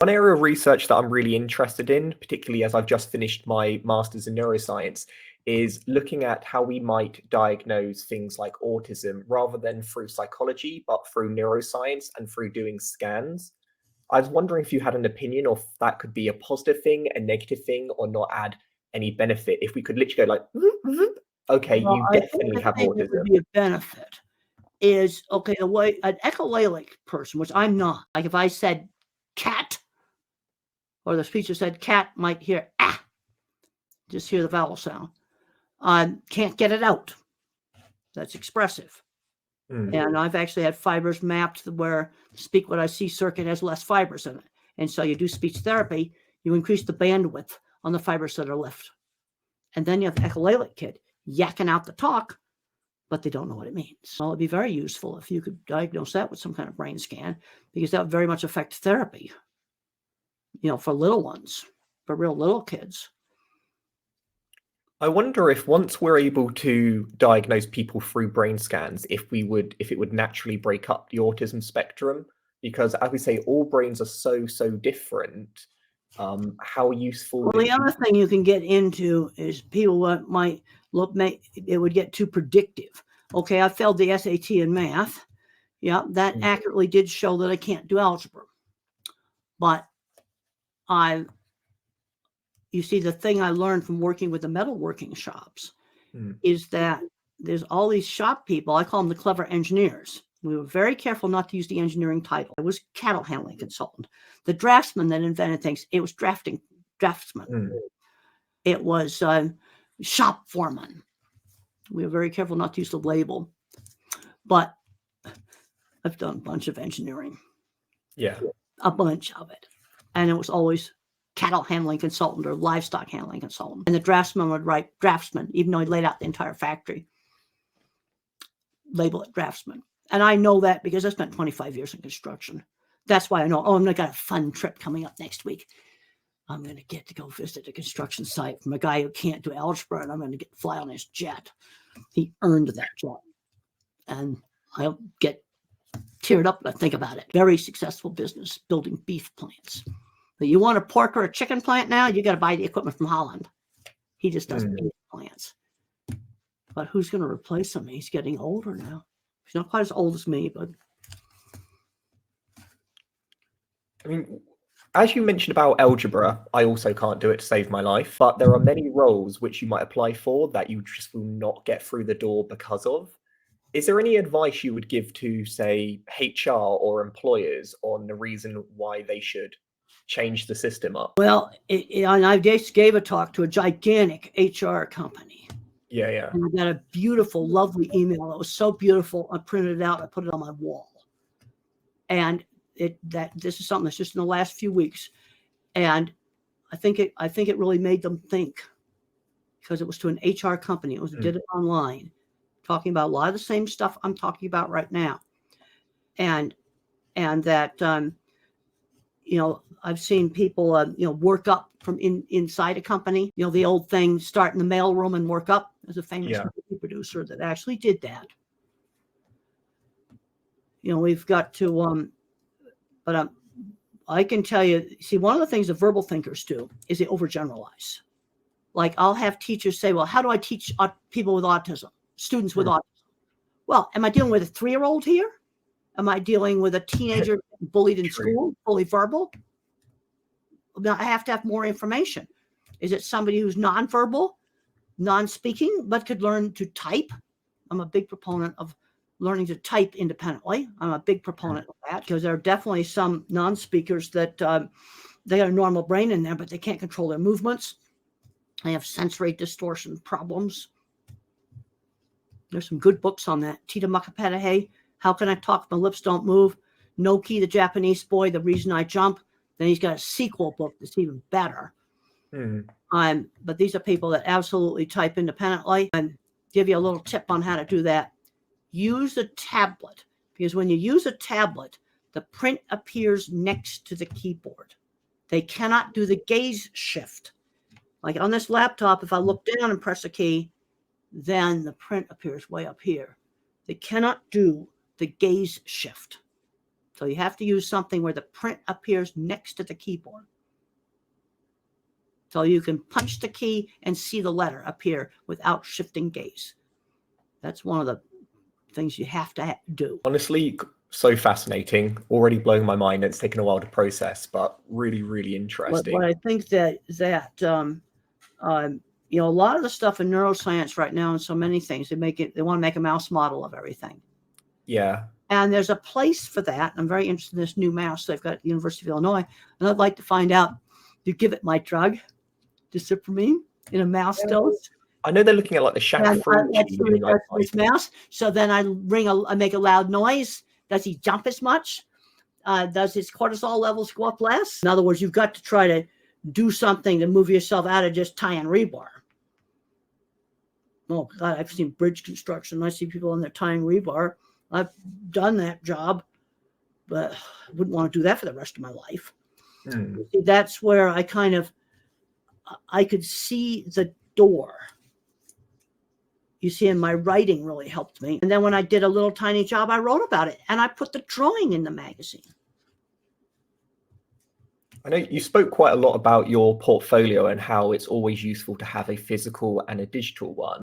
One area of research that I'm really interested in, particularly as I've just finished my master's in neuroscience, is looking at how we might diagnose things like autism rather than through psychology, but through neuroscience and through doing scans. I was wondering if you had an opinion, or if that could be a positive thing, a negative thing, or not add any benefit. If we could literally go like, okay, Well, you I think definitely the have thing that would autism. be a benefit is, okay, the way an echolalic person, which I'm not, like if I said cat, or the speaker said cat, might hear ah, just hear the vowel sound. Can't get it out. That's expressive. And I've actually had fibers mapped where Speak What I See circuit has less fibers in it. And so you do speech therapy, you increase the bandwidth on the fibers that are left. And then you have the echolalic kid yakking out the talk, but they don't know what it means. Well, it'd be very useful if you could diagnose that with some kind of brain scan, because that would very much affect therapy, for little ones, for real little kids. I wonder if once we're able to diagnose people through brain scans, if it would naturally break up the autism spectrum, because as we say, all brains are so different. How useful Well, would the it be? other thing you can get into is people might it would get too predictive. Okay, I failed the SAT in math. Yeah, that accurately did show that I can't do algebra. But you see, the thing I learned from working with the metalworking shops is that there's all these shop people, I call them the clever engineers. We were very careful not to use the engineering title. It was cattle handling consultant. The draftsman that invented things, it was draftsman. It was shop foreman. We were very careful not to use the label. But I've done a bunch of engineering. Yeah. A bunch of it. And it was always cattle handling consultant or livestock handling consultant. And the draftsman would write draftsman, even though he laid out the entire factory. Label it draftsman. And I know that because I spent 25 years in construction. That's why I know, I'm going to got a fun trip coming up next week. I'm going to get to go visit a construction site from a guy who can't do algebra, and I'm going to fly on his jet. He earned that jet. And I'll get teared up when I think about it. Very successful business building beef plants. But you want a pork or a chicken plant now, you got to buy the equipment from Holland. He just does beef plants. But who's going to replace him? He's getting older now. He's not quite as old as me, but. I mean, as you mentioned about algebra, I also can't do it to save my life, but there are many roles which you might apply for that you just will not get through the door because of. Is there any advice you would give to, say, HR or employers on the reason why they should change the system up? Well, I just gave a talk to a gigantic HR company. Yeah. And I got a beautiful, lovely email. It was so beautiful. I printed it out. I put it on my wall. And this is something that's just in the last few weeks. And I think it really made them think, because it was to an HR company. It was did it online, talking about a lot of the same stuff I'm talking about right now. And that I've seen people work up from inside a company. The old thing, start in the mailroom and work up. There's a famous movie producer that actually did that. We've got to but I can tell you, see, one of the things that verbal thinkers do is they overgeneralize. Like, I'll have teachers say, well, how do I teach people with autism, students with autism? Well, am I dealing with a 3-year-old here? Am I dealing with a teenager bullied in school, fully verbal? I have to have more information. Is it somebody who's nonverbal, non-speaking, but could learn to type? I'm a big proponent of learning to type independently. I'm a big proponent of that, because there are definitely some non-speakers that they got a normal brain in there, but they can't control their movements. They have sensory distortion problems. There's some good books on that. Tita Makapedahe, How Can I Talk if My Lips Don't Move? Noki, the Japanese Boy, The Reason I Jump. Then he's got a sequel book that's even better. But these are people that absolutely type independently. And give you a little tip on how to do that. Use a tablet, because when you use a tablet, the print appears next to the keyboard. They cannot do the gaze shift. Like on this laptop, if I look down and press a key, then the print appears way up here. They cannot do the gaze shift. So you have to use something where the print appears next to the keyboard. So you can punch the key and see the letter appear without shifting gaze. That's one of the things you have to do. Honestly, so fascinating. Already blowing my mind. It's taken a while to process, but really, really interesting. But I think that you know, a lot of the stuff in neuroscience right now, and so many things, they want to make a mouse model of everything. Yeah. And there's a place for that. I'm very interested in this new mouse they've got at the University of Illinois, and I'd like to find out, you give it my drug, dopamine, in a mouse dose. I know they're looking at like the Shack-Fruit gene. Like this mouse. So then I make a loud noise. Does he jump as much? Does his cortisol levels go up less? In other words, you've got to try to do something to move yourself out of just tying rebar. Oh God, I've seen bridge construction. I see people in there tying rebar. I've done that job, but I wouldn't want to do that for the rest of my life. That's where I could see the door. You see, and my writing really helped me. And then when I did a little tiny job, I wrote about it, and I put the drawing in the magazine. I know you spoke quite a lot about your portfolio and how it's always useful to have a physical and a digital one.